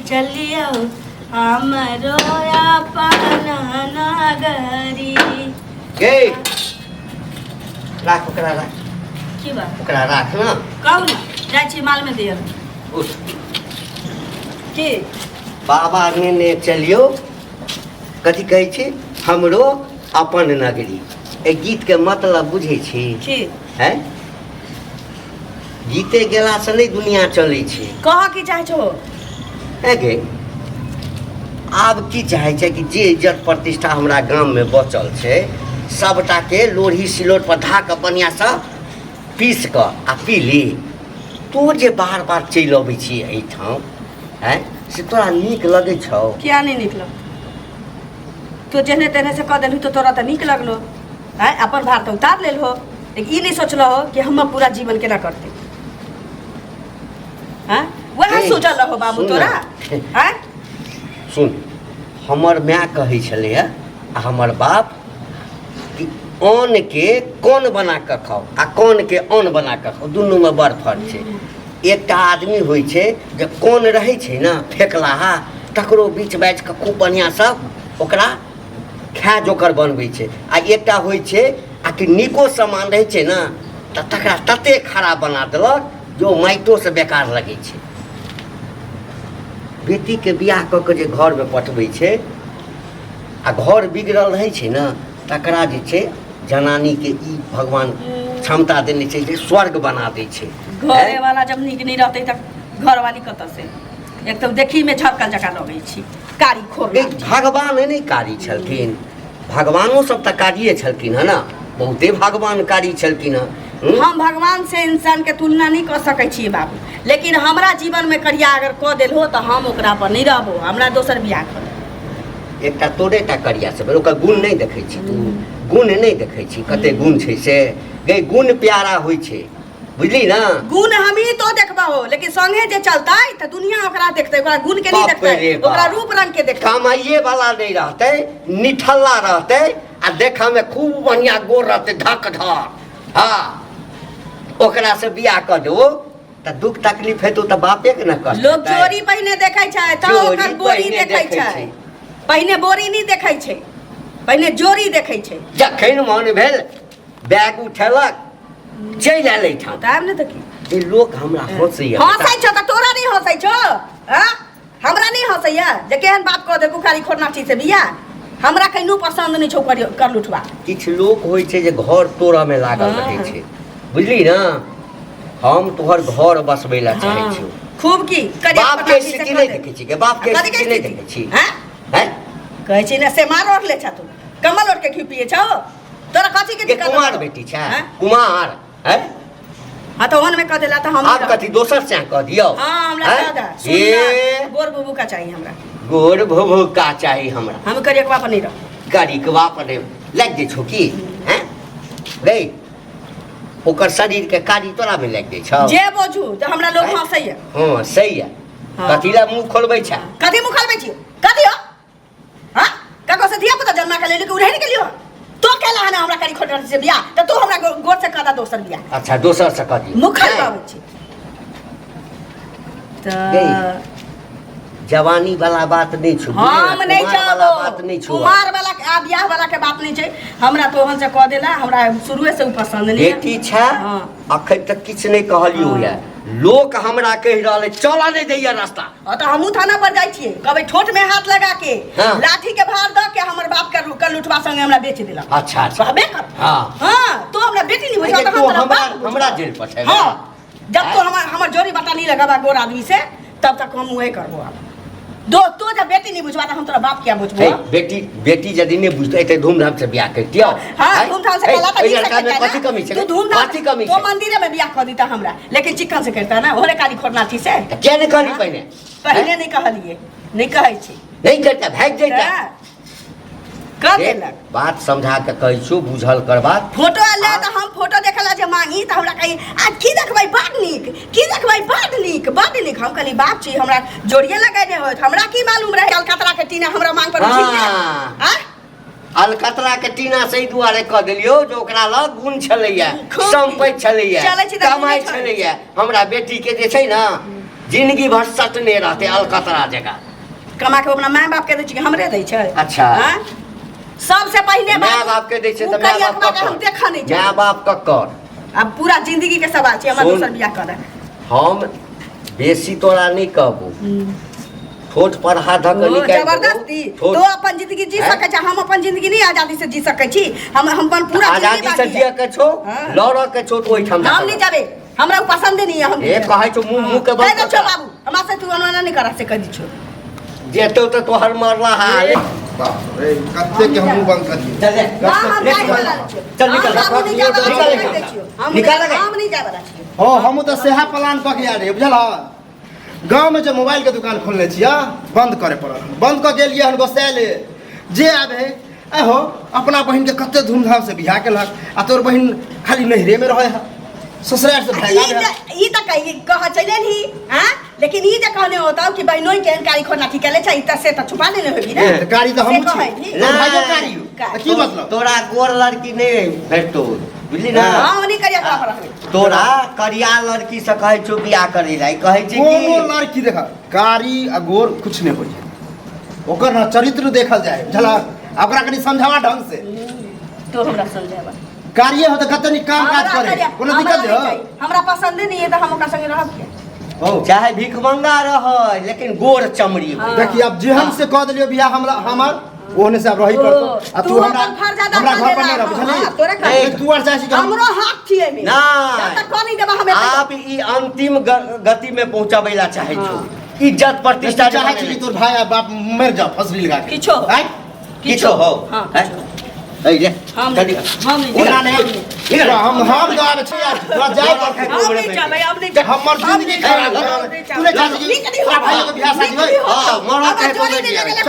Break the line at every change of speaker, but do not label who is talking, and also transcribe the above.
चलियो हमरो अपन नगरी।
गे राख ओकरा राख
की बात
ओकरा राख ना
कहू ना जाइ छी माल में दियो
उठ
की
बाबा ने चलियो कथी कहै छी हमरो अपन नगरी ए गीत के मतलब बुझे छी
की
हैं गीते गेला से नहीं दुनिया चले छी
कह की चाहे छो
है गे आब की चाहे छै कि जे इज्जत प्रतिष्ठा हमरा गांव में बचल छै सबटा के लोढ़ी सिलौट पर धा के बढ़िया से पीस के आ पी ली तो जे बार बार चलि अबै छी एहिठाम हैं से तोरा नीक लगे छौ
किया नहीं निकलो तो जेहने तेने से कह देलू तो तोरा तो नीक लगलो है अपन भार तो उतार लेल हो लेकिन ई नहीं सोचलो हो कि हम पूरा जीवन केना करते हैं वह
ए,
सोचल रहो बाबू
सुन
तोरा
ना।
हैं
सुन हमर माय कहै छलै आ हमर बाप कि अन्न के कौन बना के खाओ आ कौन के अन्न बना के खाओ दुनू में बड़ फर्क छै एकटा आदमी होइ छै जे कौन रहै छै ना फेकलाहा तकरो बीच बाइच के खूब बढ़िया से ओकरा खाय जोकर बनबै छै आ एकटा होइ छै आ कि नीको सामान रहै छै ना तऽ तकरा तते खराब बना देलक जो माइटो से बेकार लगै छै बेटी के बियाह कऽ के जे घर में पठबै छै आ घर बिगड़ल रहै छै ना तकरा जे छै जनानी के ई भगवान क्षमता देने छै जे स्वर्ग बना दै छै
घरे वाला जब नीक नहीं रहते तब घर वाली कत से एक तो देखी में झरकल जका लगे छी कारी खोर
गे, भगवान नहीं कारी छलखिन भगवानो सब तऽ कारिये छलखिन है ना बहुते भगवान कारी छलखिन है
हम भगवान से इंसान के तुलना नहीं कर सकै छियै बाबू लेकिन हमरा जीवन में करिया अगर कह देल हो तो हम ओकरा पर नहीं रहबो हमरा दोसर बियाह कर
एकटा तोरे टा करिया सब ओकर गुण नहीं देखै छी तू गुण नहीं देखै छी कते गुण छै से गे गुण प्यारा होइ छै बुझली ना
गुण हम ही तो देखबा हो लेकिन संगे जे चलता तो दुनिया ओकरा देखते ओकरा गुण के नहीं
बाप रे
देखते
बाप।
ओकरा रूप रंग के देखते
कमाइए वाला नहीं रहते निठल्ला रहते आ देखा में खूब बढ़िया गोर रहते धक धक हाँ ओकरा से बियाह कर दो तो दुख तकलीफ हेतु तो बापे के न कष्ट
लोग
हेतै।
चोरी पहिने देखै छै तो
चोरी
ओकर बोरी
पहिने
देखै
देखै
छै
छै।
पहिने बोरी नहीं देखै छै पहिने जोरी देखै छै
जखन मन भेल बैग उठेलक चलि आयल एहिठाम
टाइम नहीं देखी
जे लोग हमरा हंसैया
हंसै छो तो तोरा नहीं हंसै छो हां हमरा नहीं हंसैया जे केहन बात कह दे कुखारी खोरना चीज से बिया हमरा कहिनो पसंद नहीं छौ कर लुठवा
किछु लोक होइ छै जे घर तोड़ऽ में लागल
हाँ।
रहै छै बुझली ना हम तोहर घर बसबै ला चाहै
हाँ।
छियौ
खूब की
बाप के स्थिति नहीं देखै छी के बाप के
कथी के
स्थिति नहीं
स्थिति?
देखै छी
हैं
हैं
कहै छी ना से मार ओढ़ ले छ तू कमल ओढ़ के क्यों पिए छौ तोरा कथी के
के
दिक्कत
कुमार
हौ?
बेटी छै
हैं?
कुमार हैं
हाँ तो वन में कह देला तो हम
आप कथी दोसर से कह दियो
हाँ हमरा
हैं?
कह दा
ए
सुन गोर बुबू का चाहिए हमरा
गोर भोभो का चाही हमरा
हम करियकवा पर नहीं रह
गाड़ी के वापर लग जे छौ की हैं गई ओकर शरीर के कारी तोरा में लग जाइ छौ
जे बोझू तो हमरा लोग
हैं?
हंसैया
हाँ सही है
हाँ।
कथी ला मुंह खोलबै छै
कथी मुख खोलबै छी कथी हो हां कको से धिया पुता जन्मा के लेली के उड़ै नहीं गेलियो तो केला है ना हमरा करी खोटर से बियाह तो तू हमरा गोर से कदा दोसर बियाह
अच्छा दोसर से कह दियो
मुख खोलबाबै छी
गई।
तो
जवानी वाला बात नहीं छौ
हम नहीं
कुमार वाला
चाहबो
बात नहीं छौ
कुमार वाला के आ बियाह वाला के बात नहीं छै हमरा तोहन से कह देला हमरा शुरुए से उ पसंद नहीं
बेटी छै
हाँ।
अखन तक किछु नहीं कहलियो
हाँ।
या लोक हमरा कहि रहल चल नहीं दैया रास्ता
तो हमहू थाना पर जाइ छियै कहबै ठोठ में हाथ लगा के
हाँ।
लाठी के भार द के हमर बाप के लुटवा संगे हमरा बेच देला
अच्छा अच्छा
कहबे कर
हाँ
हां तो हमरा बेटी नहीं बुझा
अरे
तो
तू
हम
हमरा हमरा जेल पठेबे
हां जब तो हमर जोड़ी बटा नहीं लगाबा गोर आदमी से तब तक हम वही करबो अब दो तो जब बेटी नहीं बुझवा हम तोरा बाप क्या बुझबो
हे, बेटी यदि नहीं बुझते तो धूमधाम से ब्याह कर दियो
हाँ धूमधाम से कहला
ए, लड़का में कथी कमी
तू
छै
धूमधाम
कथी कमी
तो
छै
मंदिर में बियाह कर देता हमरा लेकिन चिकन से करता ना ओरे काली खोरना थी से
क्या नहीं करी पहले
पहले नहीं कहलिए नहीं कहै छी
नहीं करता भाग जाता
कह देलक
बात समझा के कहै छु बुझल कर बात
फोटो आले तो हम फोटो देखला जे मांगी तो हमरा कही आज की देखबै बड नीक की देखबै बड नीक हम कहली बाप छी हमरा जोड़िए लगाने होत हमरा की मालूम रहे अलकतरा के टीना हमरा मांग पर उठि
हाँ।
गया
अलकतरा के टीना से दुआरे कह देलियो जो ओकरा लग गुण छलैया
खूब
संपत्ति छलैया
चलै छी तऽ
कमाई
गुणे छै।
छलैया हमरा बेटी के जे छै ना जिंदगी भर सटने रहते अलकतरा जगह।
कमा के अपना माय बाप के दै छी कि हमरे दै छै?
अच्छा।
हाँ? सबसे पहले
माय बाप के दै छै
उ
तऽ माय
करिया
बाप
कमा के हम
ककर?
देखा नहीं छै।
माय बाप ककर?
अब पूरा जिंदगी के सवाल छै, हमरा
सुन।
दोसर बियाह करे।
हम बेसी तोरा नहीं कहबो, ठोठ पर हाथ धऽ के निकाल
जबरदस्ती
ठोठ-
तो अपन जिंदगी जी
हैं?
सकै छै, हम अपन जिंदगी नहीं आजादी से जी सकै छी। हम अपन पूरा जिंदगी
आजादी से
बाकी
जिए
है।
के छो,
हाँ।
लड़ के छो तो ओहिठाम
हम नहीं जाबे, हमरा उ पसंद नहीं है। हम
ए कहै छो मुंह मुंह के
कह
बंद
दे
कर
छो
के।
बाबू, हमरा से तू अनुमान नहीं करा से कह दी छो।
जेतो तो तोहर मरला हाल।
बाप रे कत्ते के हम मुंह बंद कर दिए।
चल ले,
ना हम
ले,
जाए वाला छियो।
चल निकल,
हम नहीं जाए वाला
निकल,
छियो,
निकल,
कह दै छियो। हम
निकाल
नहीं-
ले।
हम नहीं जाए वाला छियो।
हो हम तो सेहा प्लान कऽ के आ रहे बुझल। गाँव में जो मोबाइल के दुकान खोलने छियै बंद करे पड़ल, बंद कऽ गेलियै हन गोसाले जे आबे हो अपना बहिन के कते धूमधाम से बियाह केलक आ तोर बहिन खाली नहिरे में रहे है, ससुराल से भागा है।
ई त कह चले ही हां, लेकिन ई जे कहने होता कि बहनोई के कारी खोना की केले छै, त से त छुपा लेले होबी
ए,
ना।
कारी तो हम
से कहै
छी
छी।
ना भाइयो कारी
का-
की मतलब
तोरा गोर लड़की नहीं भेटतो, बुझली ना?
हम नहीं करिया का रखबे।
तोरा करिया लड़की से कहै छो बियाह करे लाई, कहै छै
कोनो
कि
लड़की देखा कारी आ गोर कुछ नहीं होई, ओकर ना चरित्र देखल जाए बुझला। ओकरा कनी समझावा ढंग से,
तो हमरा समझावा
कारिये हो तो कते नी काम काज करे कोनो दिक्कत है?
हमरा पसंद नहीं है, तो हम ओकरा संगे रहब के।
हो
चाहे भिखमंगा रह लेकिन गोर चमड़ी हो।
हाँ।
देखिए अब जेहन से कह दिलियो बियाह हमरा हमर ओहने से अब रही पड़तो। आ तू हमरा
अपन फर्ज अदा
हमरा
कर
घर पर
देला।
नहीं रह बुझली।
हाँ, तोरा का-
ए, तू और चाहे कि हम
हमरो हाथ छिए में।
ना
जब तक कह नहीं देबा हमें
आप ई अंतिम गति में पहुंचाबै ला चाहे छो, इज्जत प्रतिष्ठा
चाहे छी कि तोर भाई आ बाप मर जा फसरी लगा के
किछो।
आय
किछो हो।
हां
हैं? ऐ ले
हम
चल
नहीं
निकल।
हम नहीं
ओना नहीं
निकल।
हम गावे छी यार तोरा जाय पर
हम नहीं चाहे, हम नहीं चाहे।
हमर जिंदगी खराब
हम
कर
नहीं
तू ने
चाहे।
चाहे
निकली हो।
तोरा भाई के बियाह शादी होई
हां मरत है
जोड़ी
बोले
दे
बियाह।
ले